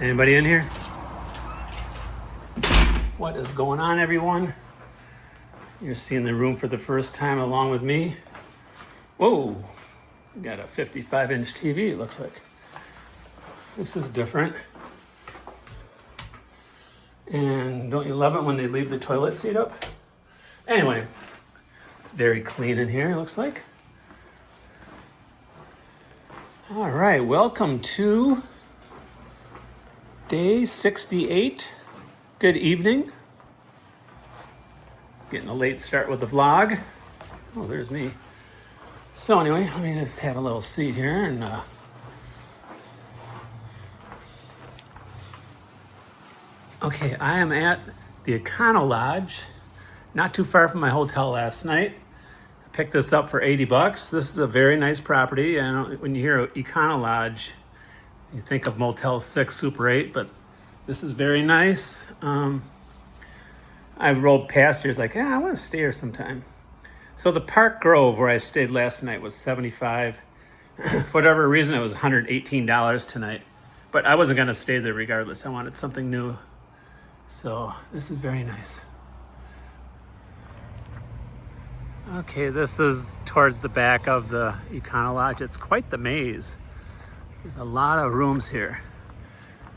Anybody in here? What is going on, everyone? You're seeing the room for the first time along with me. Whoa, got a 55-inch TV, it looks like. This is different. And don't you love it when they leave the toilet seat up? Anyway, it's very clean in here, it looks like. All right, welcome to day 68. Good evening. Getting a late start with the vlog. Oh, there's me. So anyway, let me just have a little seat here and okay, I am at the Econo Lodge, not too far from my hotel last night. I picked this up for 80 bucks. This is a very nice property. And when you hear Econo Lodge, you think of Motel 6, Super 8, but this is very nice. I rolled past here, it's like, I want to stay here sometime. So the Park Grove where I stayed last night was $75. For whatever reason, it was $118 tonight. But I wasn't gonna stay there regardless. I wanted something new. So this is very nice. Okay, this is towards the back of the Econo Lodge. It's quite the maze. There's a lot of rooms here.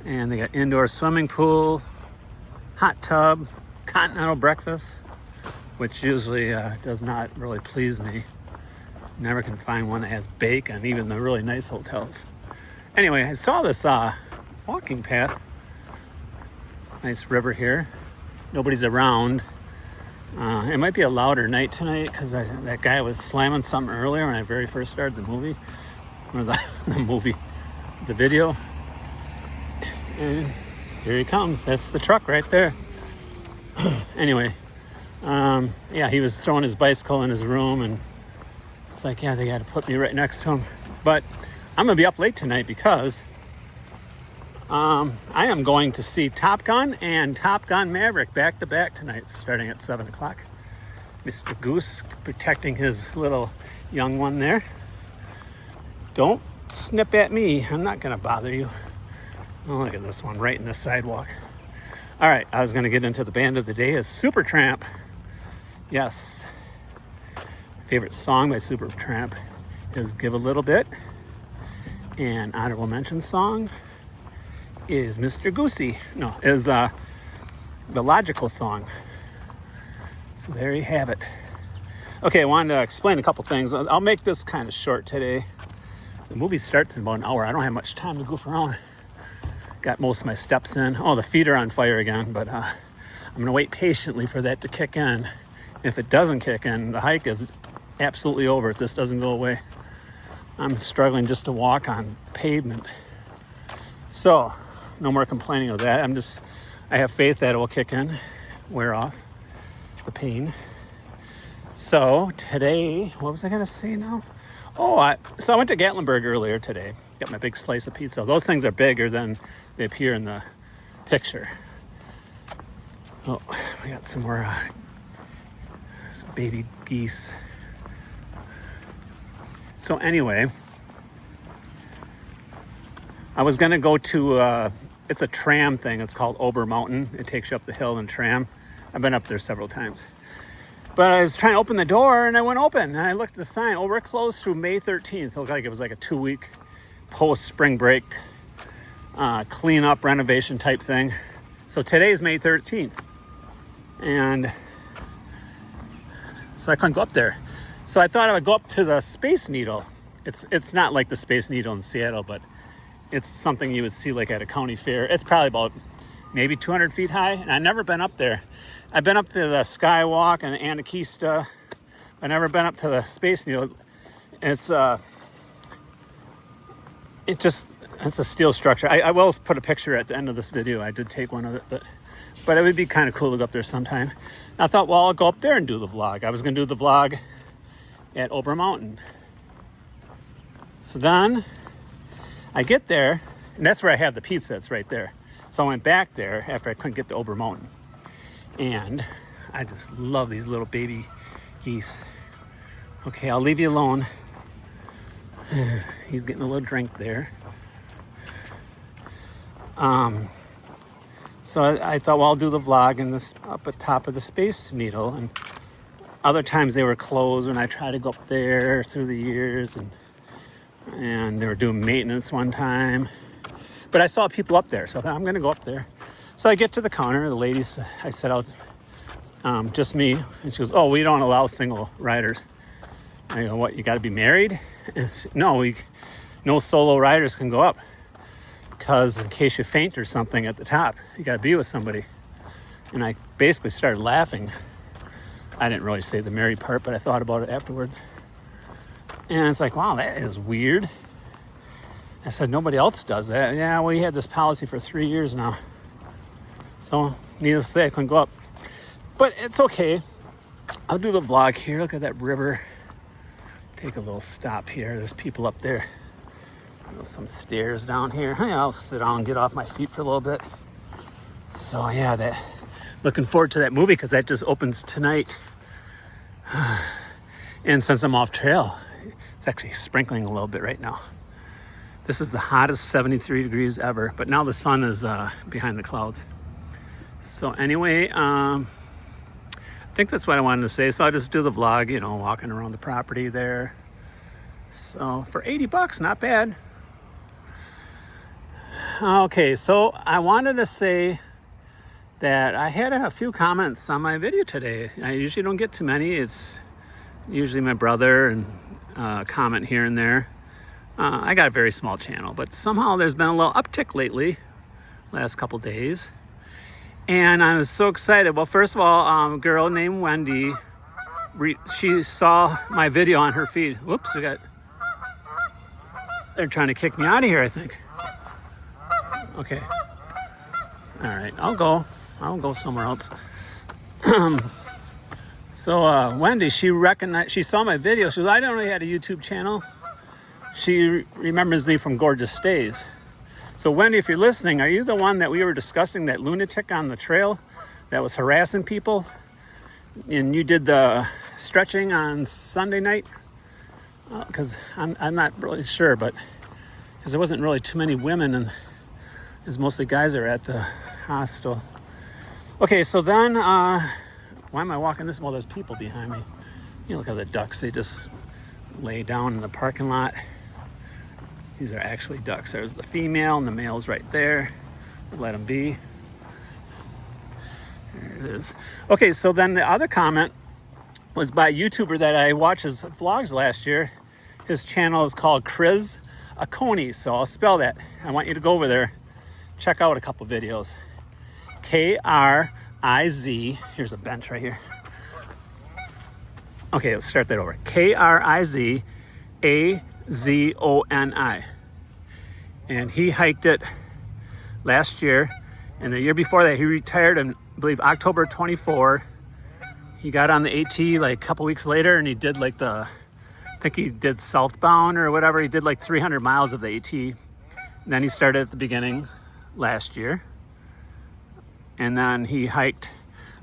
And they got indoor swimming pool, hot tub, continental breakfast, which usually does not really please me. Never can find one that has bacon, even the really nice hotels. Anyway, I saw this walking path. Nice river here. Nobody's around. It might be a louder night tonight because that guy was slamming something earlier when I very first started the movie. Or the video. And here he comes. That's the truck right there. Anyway, yeah, he was throwing his bicycle in his room, and it's like, yeah, they got to put me right next to him. But I'm gonna be up late tonight because I am going to see Top Gun and Top Gun Maverick back to back tonight, starting at 7 o'clock. Mr. Goose protecting his little young one there. Don't snip at me. I'm not gonna bother you. Oh, look at this one right in the sidewalk. All right, I was going to get into the band of the day is Supertramp. Yes. My favorite song by Supertramp is Give a Little Bit. And honorable mention song is Mr. Goosey. No, is the Logical song. So there you have it. Okay, I wanted to explain a couple things. I'll make this kind of short today. The movie starts in about an hour. I don't have much time to goof around. Got most of my steps in. Oh, the feet are on fire again, but I'm gonna wait patiently for that to kick in. If it doesn't kick in, the hike is absolutely over if this doesn't go away. I'm struggling just to walk on pavement. So, no more complaining of that. I have faith that it will kick in, wear off the pain. So, today, what was I gonna say now? Oh, so I went to Gatlinburg earlier today. Got my big slice of pizza. Those things are bigger than they appear in the picture. Oh, we got some more baby geese. So anyway, I was gonna go to, it's a tram thing. It's called Ober Mountain. It takes you up the hill in tram. I've been up there several times. But I was trying to open the door and I went open and I looked at the sign. Oh, we're closed through May 13th. It looked like it was like a 2-week post-spring break clean-up renovation type thing. So today's May 13th. And so I couldn't go up there. So I thought I would go up to the Space Needle. It's not like the Space Needle in Seattle, but it's something you would see like at a county fair. It's probably about maybe 200 feet high, and I've never been up there. I've been up to the Skywalk and Anakista. I've never been up to the Space Needle. It's a steel structure. I will put a picture at the end of this video. I did take one of it, but it would be kind of cool to go up there sometime. I thought, well, I'll go up there and do the vlog. I was going to do the vlog at Ober Mountain. So then I get there, and that's where I have the pizza. It's right there. So I went back there after I couldn't get to Ober Mountain. And I just love these little baby geese. Okay, I'll leave you alone. He's getting a little drink there. So I thought, well, I'll do the vlog in this up at top of the Space Needle. And other times they were closed when I tried to go up there through the years, and they were doing maintenance one time. But I saw people up there, so I thought, I'm going to go up there. So I get to the counter. The ladies, I said, just me. And she goes, oh, we don't allow single riders. I go, what, you got to be married? No, no solo riders can go up. Because in case you faint or something at the top, you got to be with somebody. And I basically started laughing. I didn't really say the married part, but I thought about it afterwards. And it's like, wow, that is weird. I said, nobody else does that. Yeah, well, you had this policy for 3 years now. So, needless to say, I couldn't go up. But it's okay. I'll do the vlog here. Look at that river. Take a little stop here. There's people up there. There's some stairs down here. I'll sit down and get off my feet for a little bit. So, yeah, looking forward to that movie because that just opens tonight. And since I'm off trail, it's actually sprinkling a little bit right now. This is the hottest 73 degrees ever, but now the sun is behind the clouds. So anyway, I think that's what I wanted to say. So I'll just do the vlog, walking around the property there. So for $80, not bad. Okay, so I wanted to say that I had a few comments on my video today. I usually don't get too many. It's usually my brother and comment here and there. I got a very small channel, but somehow there's been a little uptick lately, last couple days. And I was so excited. Well, first of all, a girl named Wendy, she saw my video on her feed. Whoops, they're trying to kick me out of here, I think. Okay. All right, I'll go somewhere else. So Wendy, she saw my video. She goes, I didn't know you had a YouTube channel. She remembers me from Gorgeous Days. So Wendy, if you're listening, are you the one that we were discussing, that lunatic on the trail that was harassing people? And you did the stretching on Sunday night? Because I'm not really sure, but because there wasn't really too many women, and there's mostly guys that are at the hostel. Okay, so then, why am I walking this? Well, there's people behind me. Look at the ducks. They just lay down in the parking lot. These are actually ducks. There's the female and the male's right there. We'll let them be. There it is. Okay, so then the other comment was by a YouTuber that I watched his vlogs last year. His channel is called Kriz Akoni, so I'll spell that. I want you to go over there, check out a couple videos. Kriz. Here's a bench right here. Okay, let's start that over. Krizazoni. And he hiked it last year. And the year before that, he retired in, I believe, October 24. He got on the AT like a couple weeks later, and he did I think he did southbound or whatever. He did like 300 miles of the AT. And then he started at the beginning last year. And then he hiked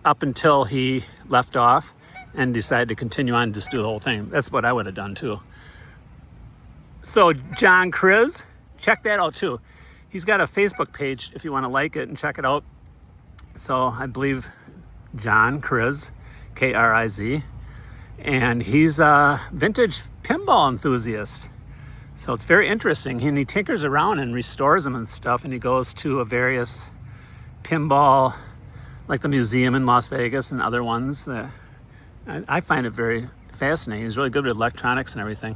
up until he left off and decided to continue on and just do the whole thing. That's what I would have done too. So John Kriz, check that out too. He's got a Facebook page if you want to like it and check it out. So I believe John Kriz, Kriz, and he's a vintage pinball enthusiast. So it's very interesting. And he tinkers around and restores them and stuff, and he goes to various pinball, like the museum in Las Vegas and other ones. That I find it very fascinating. He's really good with electronics and everything.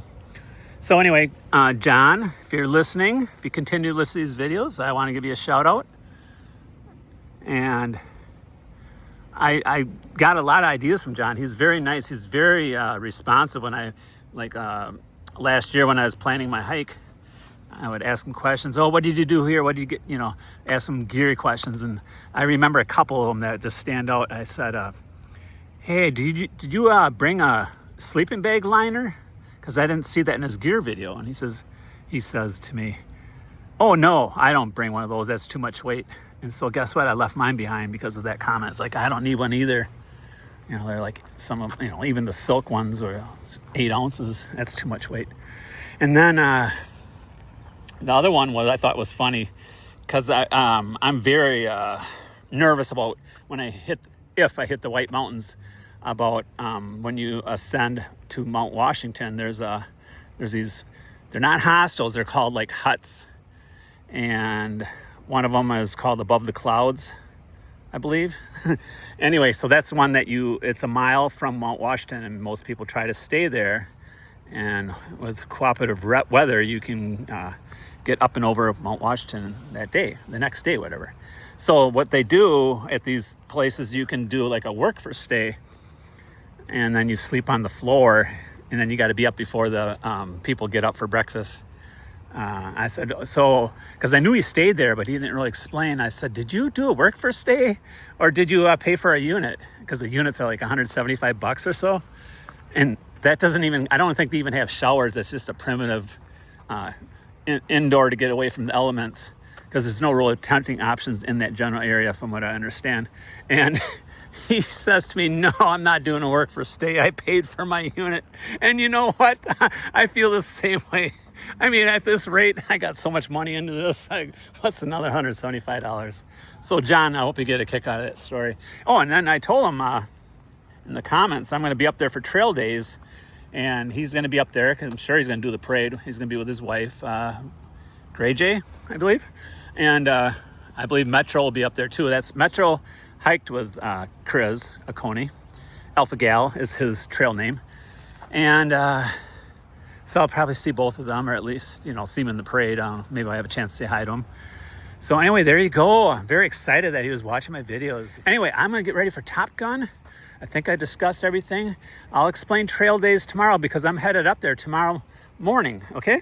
So anyway, John, if you're listening, if you continue to listen to these videos, I want to give you a shout out. And I got a lot of ideas from John. He's very nice. He's very responsive. When last year when I was planning my hike, I would ask him questions. Oh, what did you do here? What did you get? Ask him geary questions. And I remember a couple of them that just stand out. I said, hey, did you bring a sleeping bag liner? Because I didn't see that in his gear video. And he says to me, oh no, I don't bring one of those. That's too much weight. And so guess what? I left mine behind because of that comment. It's like, I don't need one either. They're like some of, even the silk ones are 8 ounces. That's too much weight. And then the other one I thought was funny. because I'm very nervous about if I hit the White Mountains, about when you ascend to Mount Washington. There's these, they're not hostels, they're called like huts, and one of them is called Above the Clouds, I believe. Anyway, so that's one that it's a mile from Mount Washington, and most people try to stay there. And with cooperative weather, you can get up and over Mount Washington the next day, whatever. So what they do at these places, you can do like a work for stay, and then you sleep on the floor, and then you got to be up before the people get up for breakfast. I said, so, because I knew he stayed there, but he didn't really explain. I said, did you do a work for stay, or did you pay for a unit? Because the units are like $175 or so. And that doesn't even, I don't think they even have showers. That's just a primitive indoor to get away from the elements, because there's no real tenting options in that general area from what I understand. And he says to me, no, I'm not doing a work for stay. I paid for my unit. And you know what? I feel the same way. I mean, at this rate, I got so much money into this. What's another $175? So John, I hope you get a kick out of that story. Oh, and then I told him in the comments, I'm going to be up there for trail days, and he's going to be up there because I'm sure he's going to do the parade. He's going to be with his wife, Gray J, I believe. And I believe Metro will be up there too. That's Metro hiked with Chris Aconi. Alpha Gal is his trail name. And so I'll probably see both of them, or at least, see them in the parade. Maybe I'll have a chance to say hi to them. So anyway, there you go. I'm very excited that he was watching my videos. Anyway, I'm going to get ready for Top Gun. I think I discussed everything. I'll explain trail days tomorrow because I'm headed up there tomorrow morning, okay?